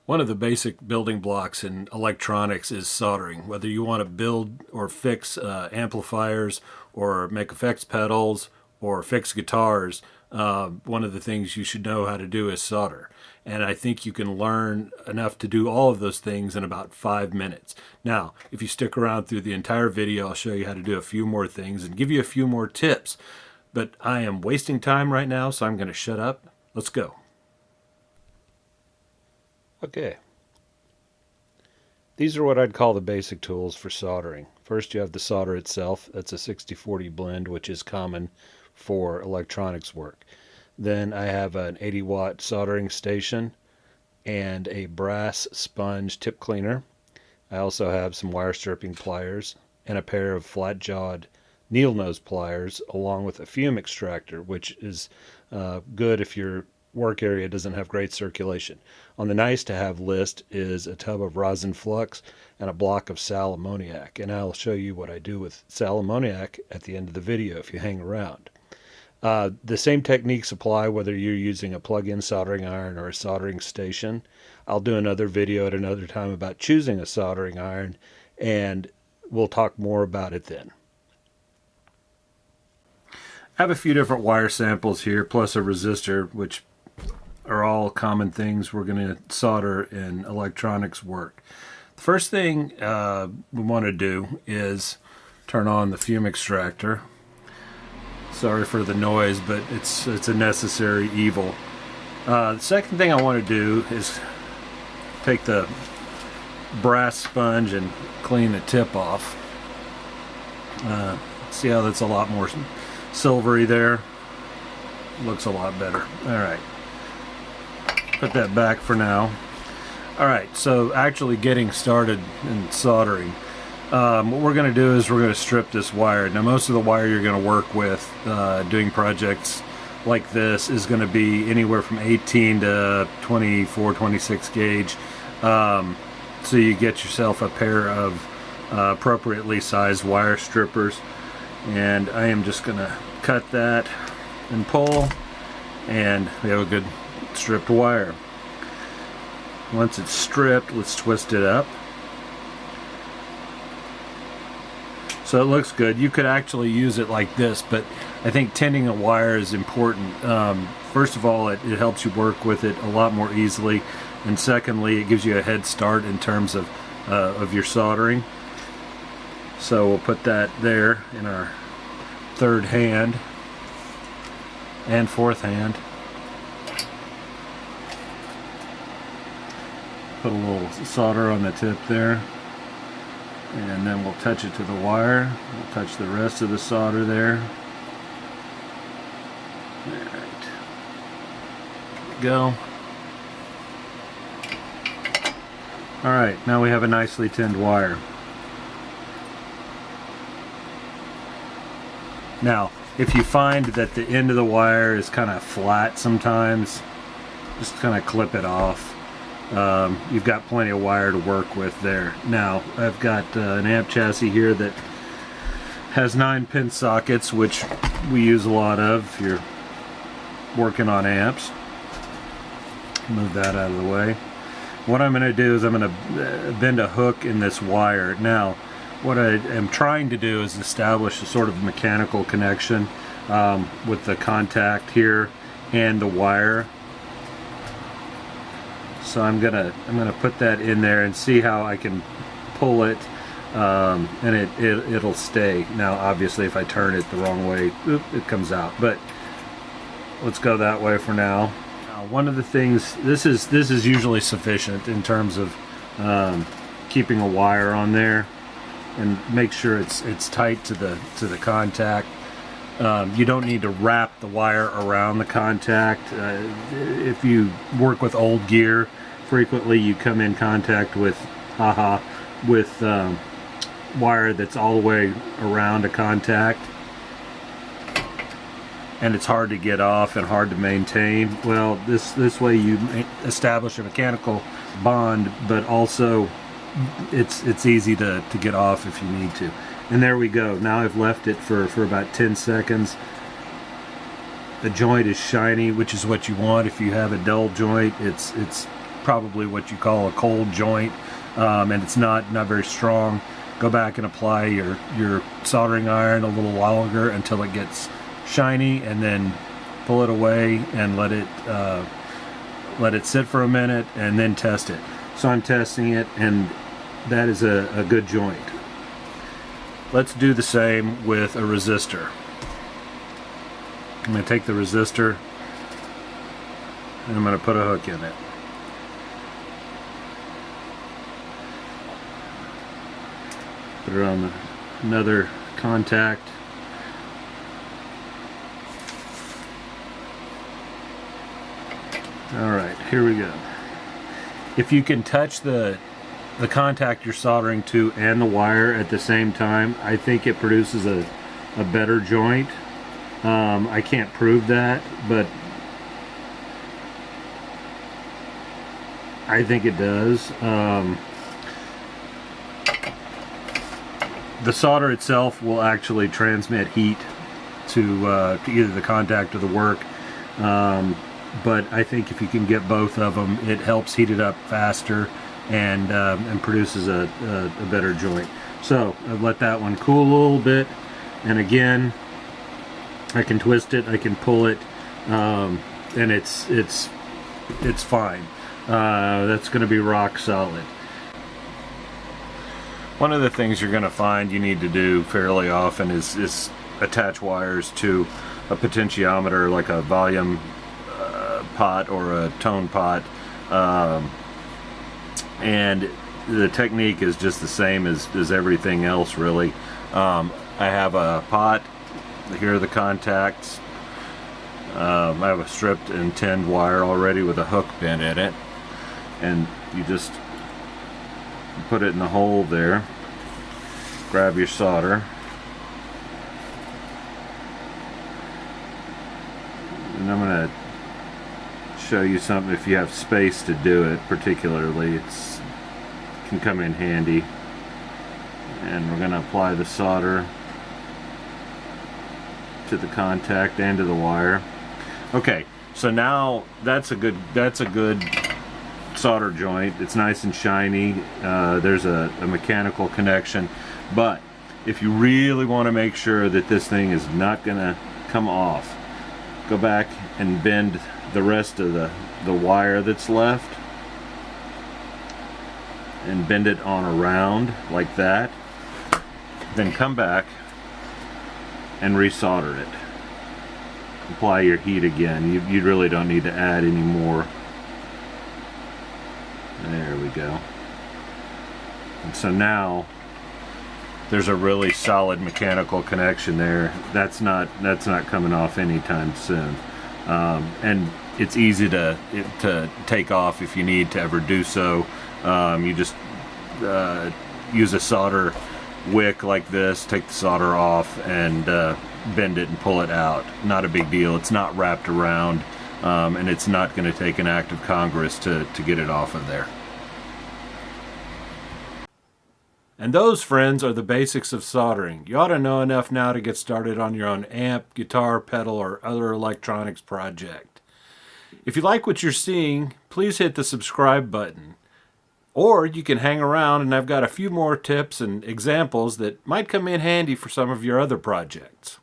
One of the basic building blocks in electronics is soldering. Whether you want to build or fix amplifiers or make effects pedals or fix guitars, one of the things you should know how to do is solder. And I think you can learn enough to do all of those things in about 5 minutes. Now, if you stick around through the entire video, I'll show you how to do a few more things and give you a few more tips. But I am wasting time right now, so I'm going to shut up. Let's go. Okay. These are what I'd call the basic tools for soldering. First, you have the solder itself. That's a 60-40 blend, which is common for electronics work. Then I have an 80-watt soldering station and a brass sponge tip cleaner. I also have some wire stripping pliers and a pair of flat-jawed needle nose pliers, along with a fume extractor, which is good if your work area doesn't have great circulation. On the nice to have list is a tub of rosin flux and a block of Sal Ammoniac, and I'll show you what I do with Sal Ammoniac at the end of the video if you hang around. The same techniques apply whether you're using a plug-in soldering iron or a soldering station. I'll do another video at another time about choosing a soldering iron, and we'll talk more about it then. I have a few different wire samples here, plus a resistor, which are all common things we're going to solder in electronics work. The first thing we want to do is turn on the fume extractor. Sorry for the noise, but it's a necessary evil. The second thing I want to do is take the brass sponge and clean the tip off. See how that's a lot more silvery there? Looks a lot better. Alright. Put that back for now. Alright, so actually getting started in soldering. What we're going to do is we're going to strip this wire. Now most of the wire you're going to work with doing projects like this is going to be anywhere from 18 to 24, 26 gauge. So you get yourself a pair of appropriately sized wire strippers. And I am just going to cut that and pull, and we have a good stripped wire. Once it's stripped, let's twist it up. So it looks good. You could actually use it like this, but I think tending a wire is important. First of all, it helps you work with it a lot more easily, and secondly, it gives you a head start in terms of your soldering. So we'll put that there in our third hand and fourth hand. Put a little solder on the tip there, and then we'll touch it to the wire. We'll touch the rest of the solder there. Alright. Go. Alright, now we have a nicely tinned wire. Now, if you find that the end of the wire is kind of flat sometimes, just kind of clip it off. You've got plenty of wire to work with there. Now, I've got an amp chassis here that has 9-pin sockets, which we use a lot of if you're working on amps. Move that out of the way. What I'm going to do is I'm going to bend a hook in this wire. Now, what I am trying to do is establish a sort of mechanical connection with the contact here and the wire. So I'm gonna put that in there and see how I can pull it, and it'll stay. Now, obviously, if I turn it the wrong way, it comes out. But let's go that way for now. Now, one of the things, this is usually sufficient in terms of keeping a wire on there. And make sure it's tight to the contact. You don't need to wrap the wire around the contact. If you work with old gear, frequently you come in contact with wire that's all the way around a contact, and it's hard to get off and hard to maintain. Well, this way you establish a mechanical bond, but also it's easy to get off if you need to. And there we go. Now I've left it for about 10 seconds. The joint is shiny, which is what you want. If you have a dull joint, it's probably what you call a cold joint, and it's not very strong. Go back and apply your soldering iron a little longer until it gets shiny, and then pull it away and let it sit for a minute, and then test it. So I'm testing it, and that is a good joint. Let's do the same with a resistor. I'm going to take the resistor and I'm going to put a hook in it. Put it on another contact. Alright, here we go. If you can touch the contact you're soldering to and the wire at the same time, I think it produces a better joint. I can't prove that, but I think it does. The solder itself will actually transmit heat to either the contact or the work, but I think if you can get both of them, it helps heat it up faster and produces a better joint. So I've let that one cool a little bit, and again, I can twist it, I can pull it, and it's fine. That's going to be rock solid. One of the things you're going to find you need to do fairly often is attach wires to a potentiometer, like a volume pot or a tone pot, and the technique is just the same as everything else, really. I have a pot. Here are the contacts. I have a stripped and tinned wire already with a hook bent in it, and you just put it in the hole there. Grab your solder, and I'm going to show you something. If you have space to do it, particularly, it can come in handy. And we're going to apply the solder to the contact and to the wire. Okay, so now that's a good solder joint. It's nice and shiny. There's a mechanical connection, but if you really want to make sure that this thing is not going to come off, go back and bend the rest of the wire that's left, and bend it on around like that. Then come back and resolder it. Apply your heat again. You really don't need to add any more. There we go. And so now there's a really solid mechanical connection there. That's not coming off anytime soon. And it's easy to take off if you need to ever do so. You just use a solder wick like this, take the solder off, and bend it and pull it out. Not a big deal. It's not wrapped around, and it's not going to take an act of Congress to get it off of there. And those, friends, are the basics of soldering. You ought to know enough now to get started on your own amp, guitar, pedal, or other electronics project. If you like what you're seeing, please hit the subscribe button. Or you can hang around, and I've got a few more tips and examples that might come in handy for some of your other projects.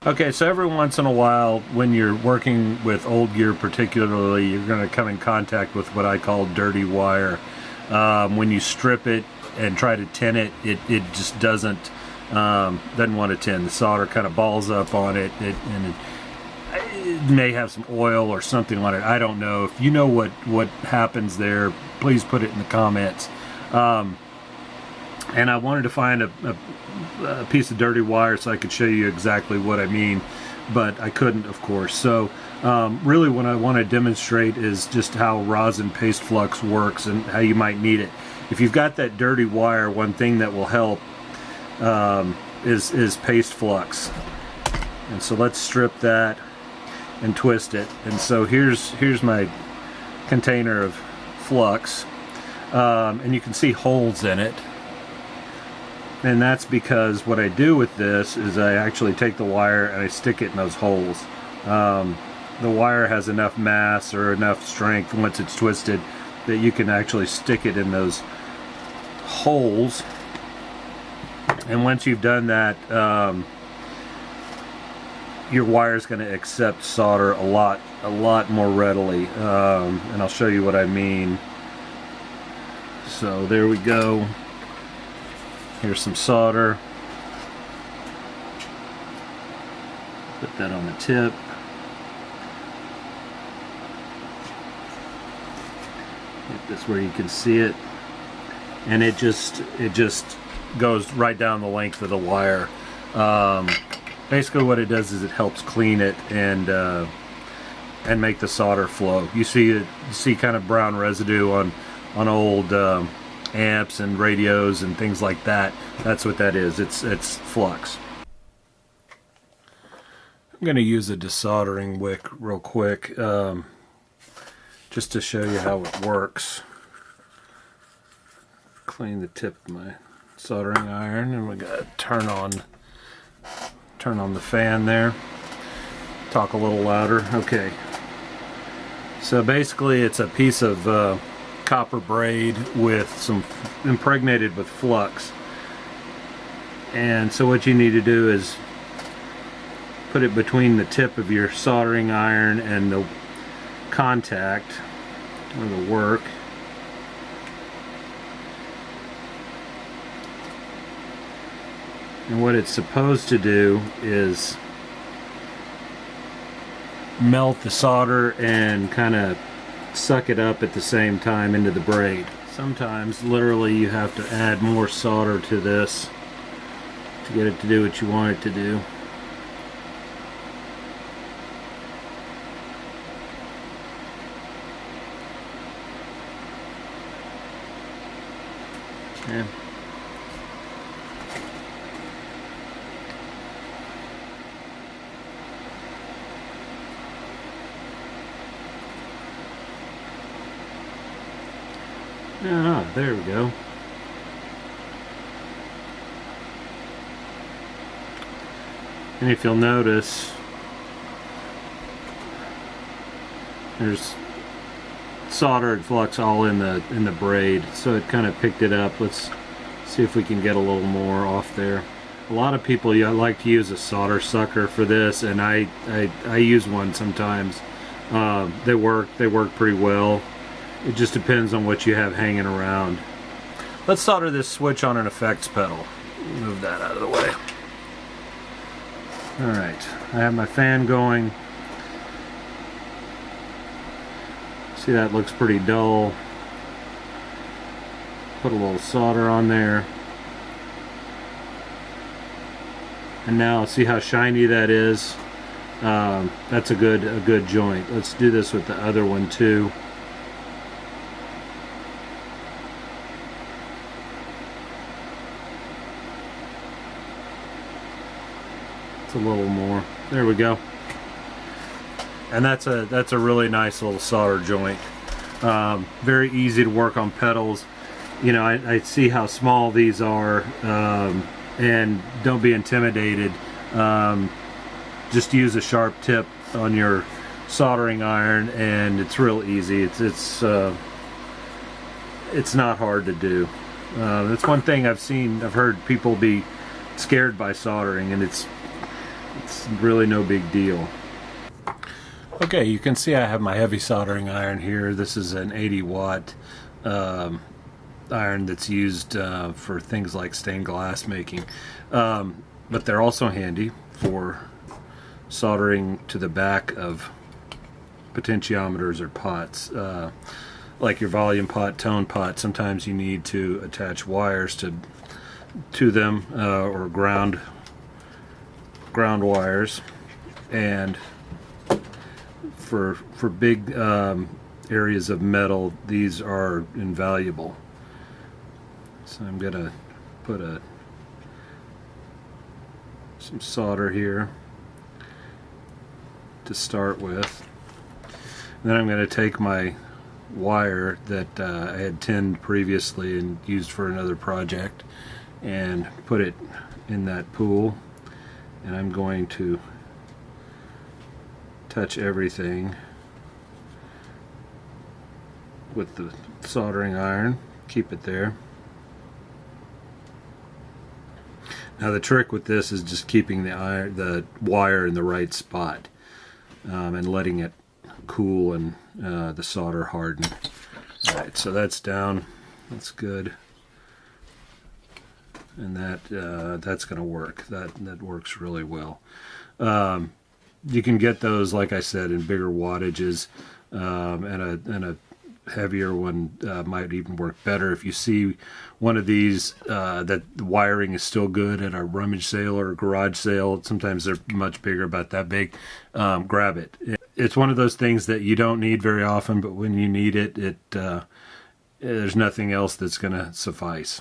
Okay, so every once in a while, when you're working with old gear particularly, you're going to come in contact with what I call dirty wire. When you strip it and try to tin it, it just doesn't want to tin. The solder kind of balls up on it, and it may have some oil or something on it. I don't know. If you know what happens there, please put it in the comments. And I wanted to find a piece of dirty wire so I could show you exactly what I mean, but I couldn't, of course. So really what I want to demonstrate is just how rosin paste flux works and how you might need it. If you've got that dirty wire, one thing that will help is paste flux. And so let's strip that and twist it. And so here's my container of flux, and you can see holes in it. And that's because what I do with this is I actually take the wire and I stick it in those holes. the wire has enough mass or enough strength once it's twisted that you can actually stick it in those holes. And once you've done that, your wire is going to accept solder a lot more readily, and I'll show you what I mean. So there we go. Here's some solder. Put that on the tip. Get this where you can see it, and it just goes right down the length of the wire. Basically what it does is it helps clean it and make the solder flow. You see kind of brown residue on old amps and radios and things like that. That's what that is. It's flux. I'm going to use a desoldering wick real quick, just to show you how it works. Clean the tip of my soldering iron, and we got to turn on the fan there. Talk a little louder. Okay. So basically it's a piece of copper braid with some impregnated with flux. And so what you need to do is put it between the tip of your soldering iron and the contact or the work. And what it's supposed to do is melt the solder and kind of suck it up at the same time into the braid. Sometimes literally you have to add more solder to this to get it to do what you want it to do. Okay. Ah, there we go. And if you'll notice, there's soldered flux all in the braid, so it kind of picked it up. Let's see if we can get a little more off there. A lot of people like to use a solder sucker for this, and I use one sometimes. They work pretty well. It just depends on what you have hanging around. Let's solder this switch on an effects pedal. Move that out of the way. Alright, I have my fan going. See, that looks pretty dull. Put a little solder on there. And now see how shiny that is? That's a good joint. Let's do this with the other one too. A little more. There we go. And that's a really nice little solder joint. Very easy to work on pedals. You know, I see how small these are, and don't be intimidated. Just use a sharp tip on your soldering iron, and it's real easy. It's not hard to do. That's one thing I've heard people be scared by soldering, and it's really no big deal. Okay, you can see I have my heavy soldering iron here. This is an 80-watt iron that's used for things like stained glass making, but they're also handy for soldering to the back of potentiometers or pots, like your volume pot, tone pot. Sometimes you need to attach wires to them, or ground wires, and for big areas of metal, these are invaluable. So I'm gonna put some solder here to start with. And then I'm going to take my wire that I had tinned previously and used for another project and put it in that pool. And I'm going to touch everything with the soldering iron. Keep it there. Now the trick with this is just keeping the wire in the right spot and letting it cool and the solder harden. Alright, so that's down. That's good. And that's going to work. That works really well. You can get those, like I said, in bigger wattages, and a heavier one might even work better. If you see one of these that the wiring is still good at a rummage sale or a garage sale, sometimes they're much bigger, about that big, grab it. It's one of those things that you don't need very often, but when you need it, there's nothing else that's going to suffice.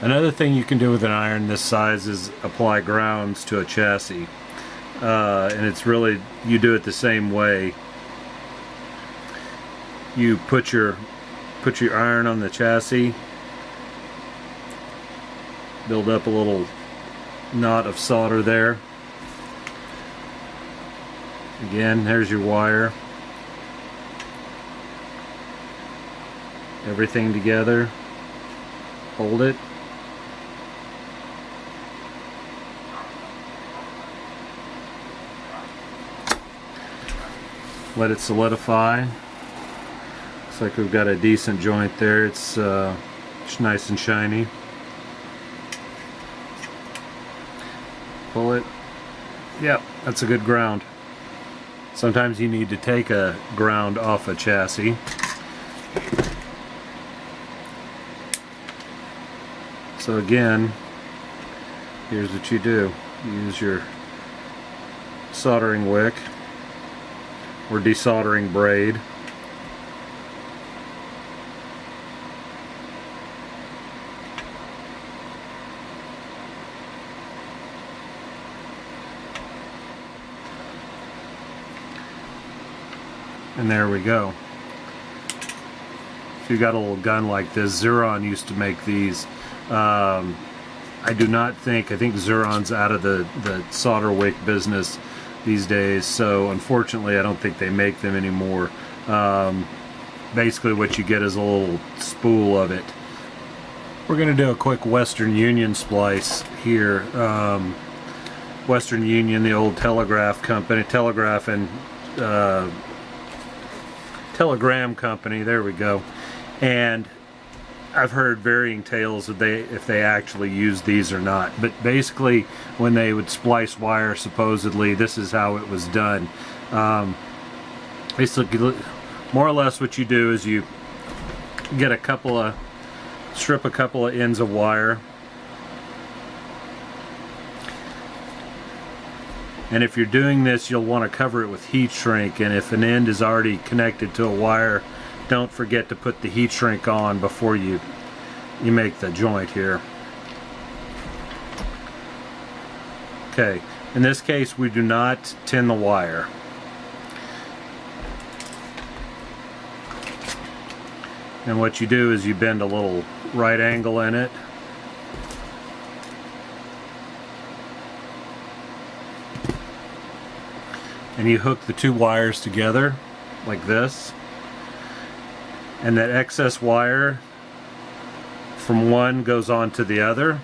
Another thing you can do with an iron this size is apply grounds to a chassis. And it's really, you do it the same way. You put your iron on the chassis, build up a little knot of solder there. Again, there's your wire. Everything together. Hold it. Let it solidify. Looks like we've got a decent joint there. It's nice and shiny. Pull it. Yep, that's a good ground. Sometimes you need to take a ground off a chassis. So again, here's what you do. You use your soldering wick or desoldering braid. And there we go. If you got a little gun like this, Xuron used to make these. I think Xuron's out of the solder wick business these days, so unfortunately I don't think they make them anymore. Basically what you get is a little spool of it. We're going to do a quick Western Union splice here. Western Union, the old telegraph company, telegram company, there we go. And I've heard varying tales of if they actually use these or not. But basically, when they would splice wire, supposedly, this is how it was done. Basically, more or less what you do is you get strip a couple of ends of wire. And if you're doing this, you'll want to cover it with heat shrink. And if an end is already connected to a wire, don't forget to put the heat shrink on before you make the joint here. Okay, in this case we do not tin the wire. And what you do is you bend a little right angle in it. And you hook the two wires together like this. And that excess wire from one goes on to the other.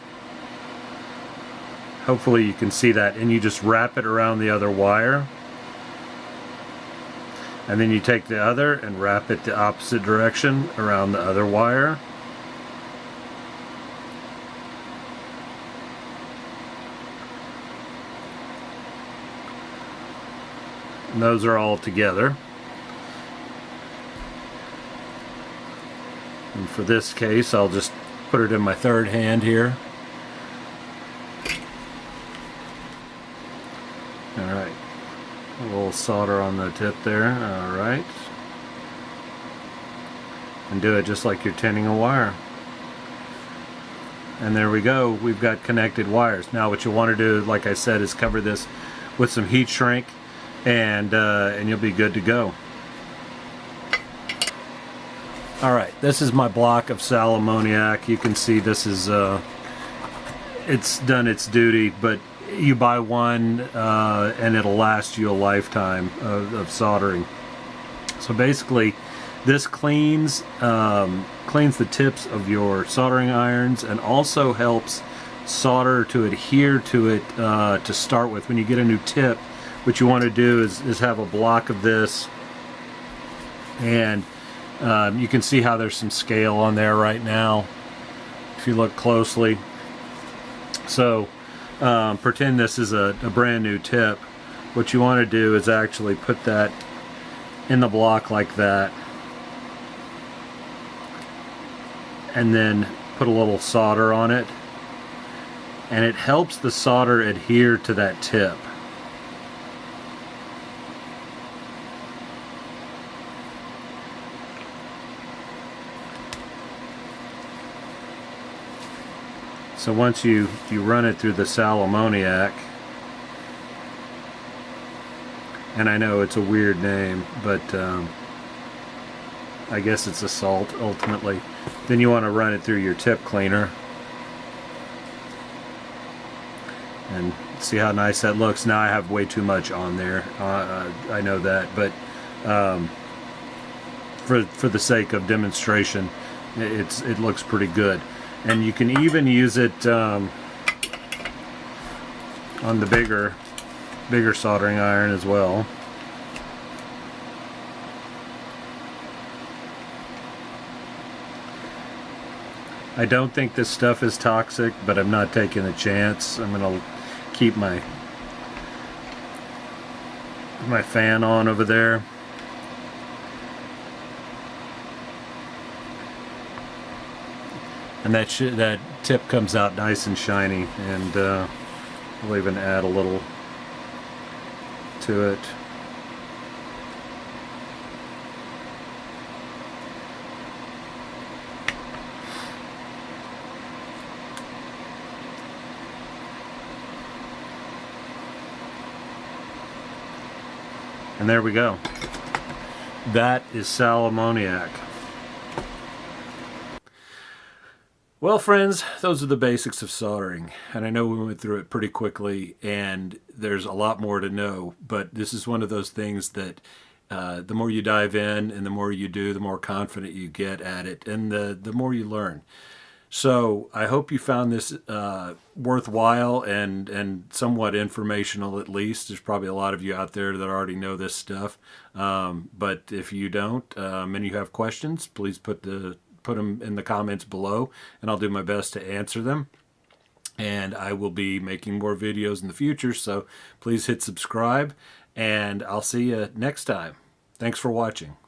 Hopefully you can see that. And you just wrap it around the other wire. And then you take the other and wrap it the opposite direction around the other wire. And those are all together. And for this case, I'll just put it in my third hand here. Alright. A little solder on the tip there. Alright. And do it just like you're tinning a wire. And there we go. We've got connected wires. Now what you want to do, like I said, is cover this with some heat shrink, and you'll be good to go. Alright, this is my block of Sal Ammoniac. You can see this is it's done its duty, but you buy one and it'll last you a lifetime of soldering. So basically, this cleans the tips of your soldering irons and also helps solder to adhere to it to start with. When you get a new tip, what you want to do is have a block of this, and you can see how there's some scale on there right now if you look closely. So pretend this is a brand new tip. What you want to do is actually put that in the block like that, and then put a little solder on it, and it helps the solder adhere to that tip. So once you run it through the Sal Ammoniac, and I know it's a weird name, but I guess it's a salt ultimately, then you want to run it through your tip cleaner and see how nice that looks. Now I have way too much on there, I know that, but for the sake of demonstration, it looks pretty good. And you can even use it on the bigger soldering iron as well. I don't think this stuff is toxic, but I'm not taking a chance. I'm gonna keep my fan on over there. And that tip comes out nice and shiny, and we'll even add a little to it. And there we go. That is Sal Ammoniac. Well, friends, those are the basics of soldering, and I know we went through it pretty quickly, and there's a lot more to know, but this is one of those things that the more you dive in and the more you do, the more confident you get at it, and the more you learn. So I hope you found this worthwhile and somewhat informational at least. There's probably a lot of you out there that already know this stuff, but if you don't and you have questions, please put them in the comments below, and I'll do my best to answer them. And I will be making more videos in the future, so please hit subscribe, and I'll see you next time. Thanks for watching.